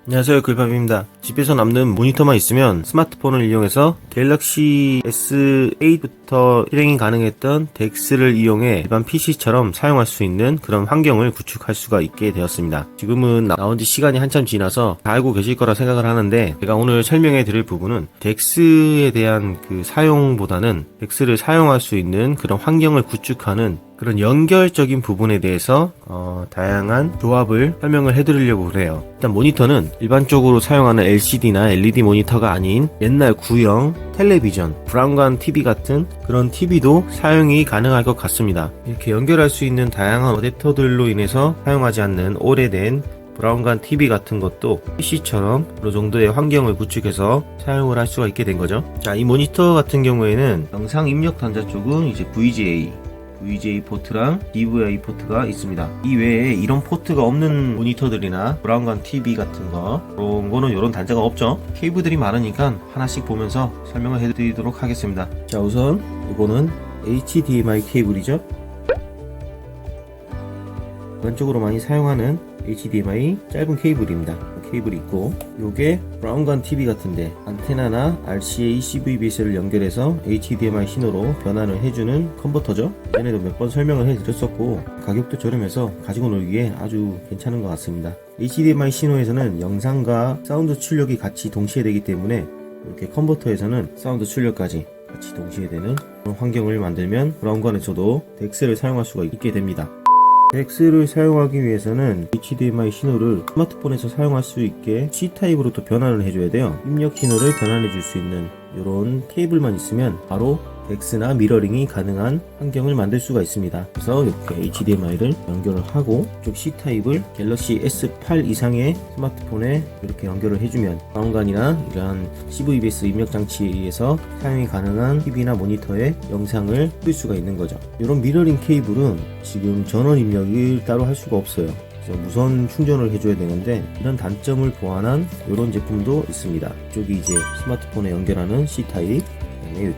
안녕하세요, 글밥입니다. 집에서 남는 모니터만 있으면 스마트폰을 이용해서 갤럭시 S8부터 실행이 가능했던 덱스를 이용해 일반 PC처럼 사용할 수 있는 그런 환경을 구축할 수가 있게 되었습니다. 지금은 나온 지 시간이 한참 지나서 다 알고 계실 거라 생각을 하는데, 제가 오늘 설명해 드릴 부분은 덱스에 대한 그 사용보다는 덱스를 사용할 수 있는 그런 환경을 구축하는 그런 연결적인 부분에 대해서 다양한 조합을 설명을 해드리려고 해요. 일단 모니터는 일반적으로 사용하는 LCD나 LED 모니터가 아닌 옛날 구형 텔레비전, 브라운관 TV 같은 그런 TV도 사용이 가능할 것 같습니다. 이렇게 연결할 수 있는 다양한 어댑터들로 인해서 사용하지 않는 오래된 브라운관 TV 같은 것도 PC처럼 어느 정도의 환경을 구축해서 사용을 할 수가 있게 된 거죠. 자, 이 모니터 같은 경우에는 영상 입력 단자 쪽은 이제 VGA 포트랑 DVI 포트가 있습니다. 이 외에 이런 포트가 없는 모니터들이나 브라운관 TV 같은 거, 그런 거는 이런 단자가 없죠. 케이블들이 많으니까 하나씩 보면서 설명을 해드리도록 하겠습니다. 자, 우선 이거는 HDMI 케이블이죠. 일반적으로 많이 사용하는 HDMI 짧은 케이블입니다. 케이블이 있고, 요게 브라운관 TV 같은데 안테나나 RCA CVBS를 연결해서 HDMI 신호로 변환을 해주는 컨버터죠. 전에도 몇 번 설명을 해드렸었고, 가격도 저렴해서 가지고 놀기에 아주 괜찮은 것 같습니다. HDMI 신호에서는 영상과 사운드 출력이 같이 동시에 되기 때문에, 이렇게 컨버터에서는 사운드 출력까지 같이 동시에 되는 그런 환경을 만들면 브라운관에서도 덱스를 사용할 수가 있게 됩니다. 덱스를 사용하기 위해서는 HDMI 신호를 스마트폰에서 사용할 수 있게 C타입으로 또 변환을 해줘야 돼요. 입력 신호를 변환해 줄 수 있는 이런 케이블만 있으면 바로 덱스나 미러링이 가능한 환경을 만들 수가 있습니다. 그래서 이렇게 HDMI를 연결을 하고 쪽 C타입을 갤럭시 S8 이상의 스마트폰에 이렇게 연결을 해주면 브라운관이나 이러한 CVBS 입력 장치에서 사용이 가능한 TV나 모니터에 영상을 틀 수가 있는 거죠. 이런 미러링 케이블은 지금 전원 입력을 따로 할 수가 없어요. 무선 충전을 해줘야 되는데, 이런 단점을 보완한 이런 제품도 있습니다. 이쪽이 이제 스마트폰에 연결하는 C타입,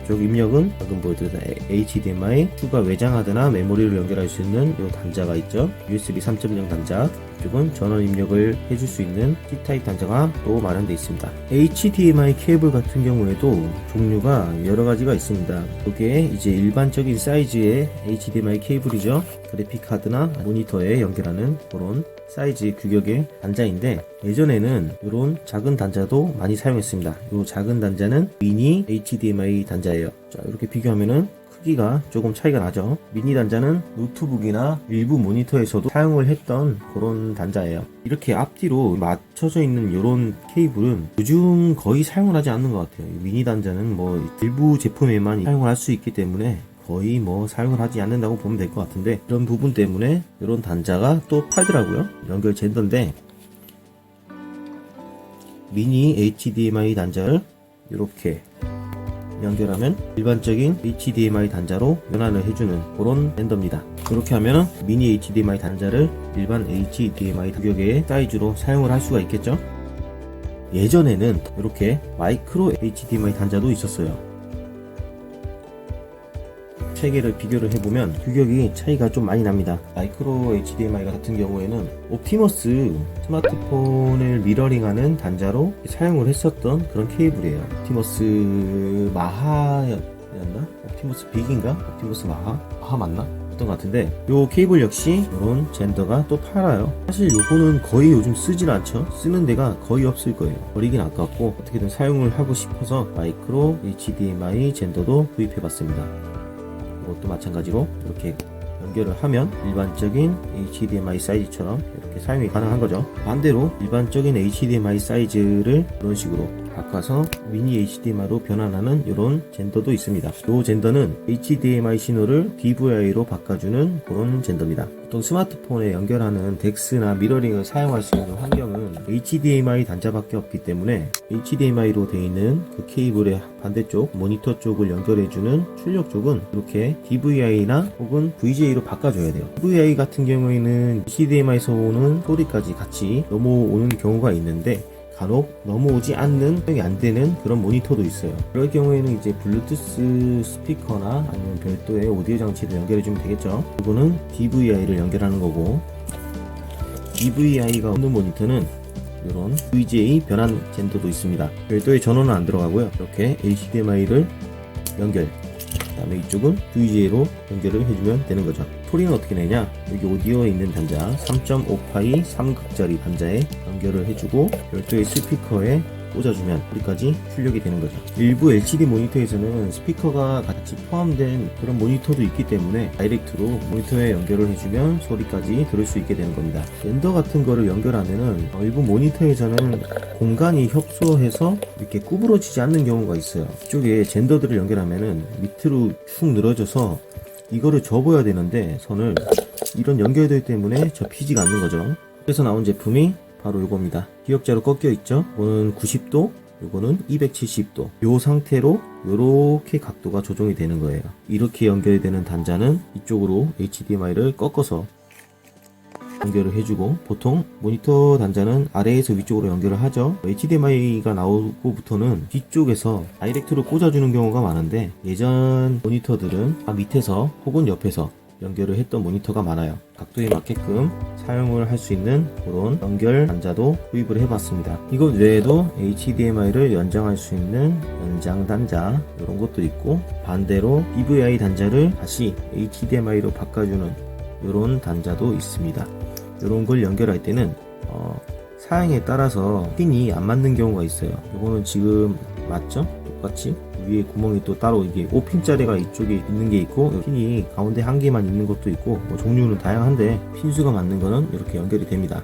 이쪽 입력은 방금 보여드린 HDMI 추가 외장하드나 메모리를 연결할 수 있는 이 단자가 있죠. USB 3.0 단자. 이쪽은 전원 입력을 해줄 수 있는 C타입 단자가 또 마련되어 있습니다. HDMI 케이블 같은 경우에도 종류가 여러 가지가 있습니다. 이게 이제 일반적인 사이즈의 HDMI 케이블이죠. 그래픽 카드나 모니터에 연결하는 그런 사이즈 규격의 단자인데, 예전에는 이런 작은 단자도 많이 사용했습니다. 이 작은 단자는 미니 HDMI 단자예요. 자, 이렇게 비교하면은 크기가 조금 차이가 나죠. 미니 단자는 노트북이나 일부 모니터에서도 사용을 했던 그런 단자예요. 이렇게 앞뒤로 맞춰져 있는 이런 케이블은 요즘 거의 사용을 하지 않는 것 같아요. 미니 단자는 뭐 일부 제품에만 사용을 할 수 있기 때문에 거의 뭐 사용을 하지 않는다고 보면 될 것 같은데, 이런 부분 때문에 이런 단자가 또 팔더라고요. 연결 젠더인데, 미니 HDMI 단자를 이렇게 연결하면 일반적인 HDMI 단자로 변환을 해주는 그런 젠더입니다. 그렇게 하면 미니 HDMI 단자를 일반 HDMI 규격의 사이즈로 사용을 할 수가 있겠죠. 예전에는 이렇게 마이크로 HDMI 단자도 있었어요. 세 개를 비교를 해보면 규격이 차이가 좀 많이 납니다. 마이크로 HDMI 같은 경우에는 옵티머스 스마트폰을 미러링하는 단자로 사용을 했었던 그런 케이블이에요. 옵티머스 마하였나? 옵티머스 빅인가? 옵티머스 마하 맞나? 어떤 것 같은데, 요 케이블 역시 이런 젠더가 또 팔아요. 사실 요거는 거의 요즘 쓰진 않죠. 쓰는 데가 거의 없을 거예요. 버리긴 아깝고 어떻게든 사용을 하고 싶어서 마이크로 HDMI 젠더도 구입해 봤습니다. 이것도 마찬가지로 이렇게 연결을 하면 일반적인 HDMI 사이즈처럼 이렇게 사용이 가능한 거죠. 반대로 일반적인 HDMI 사이즈를 이런 식으로 바꿔서 미니 HDMI로 변환하는 이런 젠더도 있습니다. 이 젠더는 HDMI 신호를 DVI로 바꿔주는 그런 젠더입니다. 보통 스마트폰에 연결하는 덱스나 미러링을 사용할 수 있는 환경은 HDMI 단자밖에 없기 때문에 HDMI로 되어 있는 그 케이블의 반대쪽 모니터 쪽을 연결해주는 출력 쪽은 이렇게 DVI나 혹은 VGA로 바꿔줘야 돼요. DVI 같은 경우에는 HDMI에서 오는 소리까지 같이 넘어오는 경우가 있는데, 간혹 넘어오지 않는, 사용이 안 되는 그런 모니터도 있어요. 그럴 경우에는 이제 블루투스 스피커나 아니면 별도의 오디오 장치를 연결해주면 되겠죠. 이거는 DVI를 연결하는 거고, DVI가 없는 모니터는 이런 VGA 변환 젠더도 있습니다. 별도의 전원은 안 들어가고요. 이렇게 HDMI를 연결, 그 다음에 이쪽은 VGA로 연결을 해주면 되는 거죠. 소리는 어떻게 내냐? 여기 오디오에 있는 단자 3.5파이 3극짜리 단자에 연결을 해주고 별도의 스피커에 꽂아주면 소리까지 출력이 되는 거죠. 일부 LCD 모니터에서는 스피커가 같이 포함된 그런 모니터도 있기 때문에 다이렉트로 모니터에 연결을 해주면 소리까지 들을 수 있게 되는 겁니다. 젠더 같은 거를 연결하면은 일부 모니터에서는 공간이 협소해서 이렇게 구부러지지 않는 경우가 있어요. 이쪽에 젠더들을 연결하면은 밑으로 축 늘어져서 이거를 접어야 되는데 선을 이런 연결들 때문에 접히지가 않는 거죠. 그래서 나온 제품이 바로 이겁니다. 기역자로 꺾여 있죠. 이거는 90도, 이거는 270도. 이 상태로 이렇게 각도가 조정이 되는 거예요. 이렇게 연결되는 단자는 이쪽으로 HDMI를 꺾어서 연결을 해주고, 보통 모니터 단자는 아래에서 위쪽으로 연결을 하죠. HDMI가 나오고부터는 뒤쪽에서 다이렉트로 꽂아주는 경우가 많은데, 예전 모니터들은 밑에서 혹은 옆에서 연결을 했던 모니터가 많아요. 각도에 맞게끔 사용을 할 수 있는 그런 연결 단자도 구입을 해봤습니다. 이것 외에도 HDMI를 연장할 수 있는 연장 단자 이런 것도 있고, 반대로 DVI 단자를 다시 HDMI로 바꿔주는 이런 단자도 있습니다. 이런 걸 연결할 때는 사양에 따라서 핀이 안 맞는 경우가 있어요. 이거는 지금 맞죠? 똑같이 위에 구멍이 또 따로 이게 5핀짜리가 이쪽에 있는 게 있고, 핀이 가운데 한 개만 있는 것도 있고, 종류는 다양한데 핀수가 맞는 거는 이렇게 연결이 됩니다.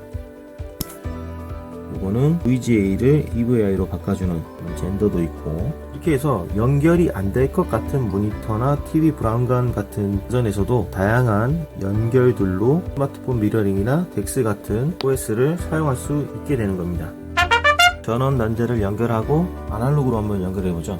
이거는 VGA를 EVI로 바꿔주는 젠더도 있고, 이렇게 해서 연결이 안 될 것 같은 모니터나 TV 브라운관 같은 버전에서도 다양한 연결들로 스마트폰 미러링이나 덱스 같은 OS를 사용할 수 있게 되는 겁니다. 전원 단자를 연결하고 아날로그로 한번 연결해보죠.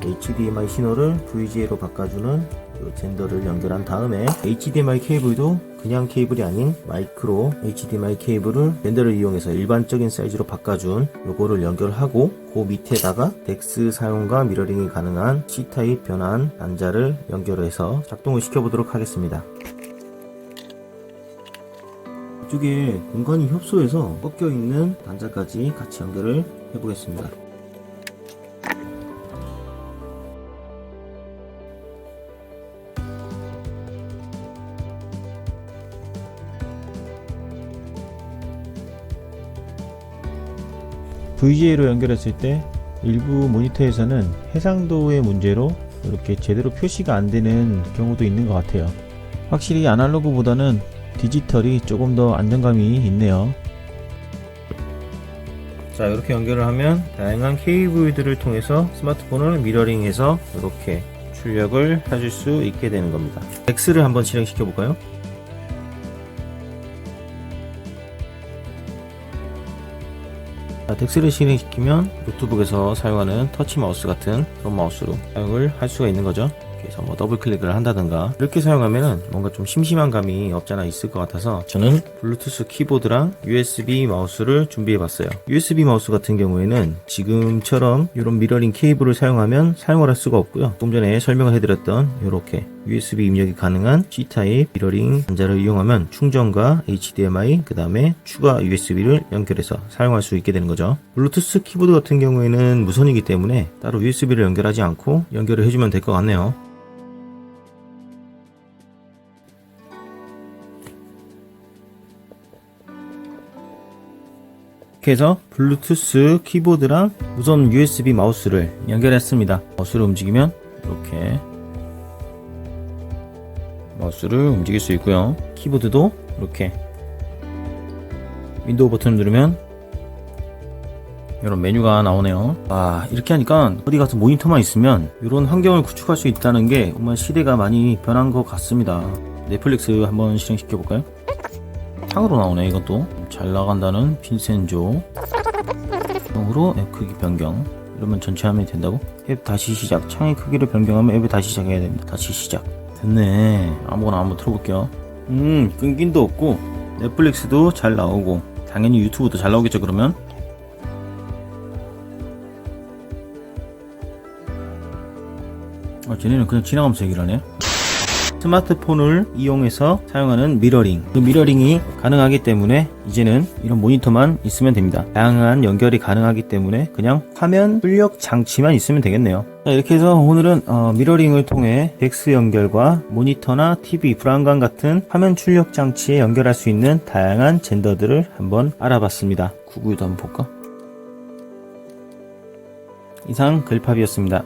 HDMI 신호를 VGA로 바꿔주는 이 젠더를 연결한 다음에 HDMI 케이블도 그냥 케이블이 아닌 마이크로 HDMI 케이블을 젠더를 이용해서 일반적인 사이즈로 바꿔준 요거를 연결하고, 그 밑에다가 덱스 사용과 미러링이 가능한 C타입 변환 단자를 연결해서 작동을 시켜보도록 하겠습니다. 이쪽에 공간이 협소해서 꺾여있는 단자까지 같이 연결을 해보겠습니다. VGA로 연결했을 때 일부 모니터에서는 해상도의 문제로 이렇게 제대로 표시가 안 되는 경우도 있는 것 같아요. 확실히 아날로그보다는 디지털이 조금 더 안정감이 있네요. 자, 이렇게 연결을 하면 다양한 케이블들을 통해서 스마트폰을 미러링해서 이렇게 출력을 해줄 수 있게 되는 겁니다. 덱스를 한번 실행시켜 볼까요? 자, 덱스를 실행시키면 노트북에서 사용하는 터치 마우스 같은 그런 마우스로 사용을 할 수가 있는 거죠. 그래서 뭐 더블 클릭을 한다든가, 이렇게 사용하면은 뭔가 좀 심심한 감이 없잖아 있을 것 같아서 저는 블루투스 키보드랑 USB 마우스를 준비해 봤어요. USB 마우스 같은 경우에는 지금처럼 이런 미러링 케이블을 사용하면 사용을 할 수가 없고요. 조금 전에 설명을 해드렸던 이렇게 USB 입력이 가능한 C타입 미러링 단자를 이용하면 충전과 HDMI 그 다음에 추가 USB를 연결해서 사용할 수 있게 되는 거죠. 블루투스 키보드 같은 경우에는 무선이기 때문에 따로 USB를 연결하지 않고 연결을 해주면 될 것 같네요. 이렇게 해서 블루투스 키보드랑 무선 USB 마우스를 연결했습니다. 마우스를 움직이면 이렇게 마우스를 움직일 수 있고요. 키보드도 이렇게 윈도우 버튼을 누르면 이런 메뉴가 나오네요. 이렇게 하니까 어디 가서 모니터만 있으면 이런 환경을 구축할 수 있다는 게 정말 시대가 많이 변한 것 같습니다. 넷플릭스 한번 실행시켜 볼까요? 창으로 나오네. 이것도 잘 나간다는 빈센조 으로 앱 크기 변경, 이러면 전체 화면이 된다고? 앱 다시 시작. 창의 크기를 변경하면 앱을 다시 시작해야 됩니다. 다시 시작. 됐네. 아무거나 한번 틀어볼게요. 끊김도 없고 넷플릭스도 잘 나오고 당연히 유튜브도 잘 나오겠죠. 그러면 쟤네는 그냥 지나가면서 얘기를 하네. 스마트폰을 이용해서 사용하는 미러링, 그 미러링이 가능하기 때문에 이제는 이런 모니터만 있으면 됩니다. 다양한 연결이 가능하기 때문에 그냥 화면 출력 장치만 있으면 되겠네요. 자, 이렇게 해서 오늘은 미러링을 통해 덱스 연결과 모니터나 TV, 브라운관 같은 화면 출력 장치에 연결할 수 있는 다양한 젠더들을 한번 알아봤습니다. 구구도 한번 볼까? 이상 글팝이었습니다.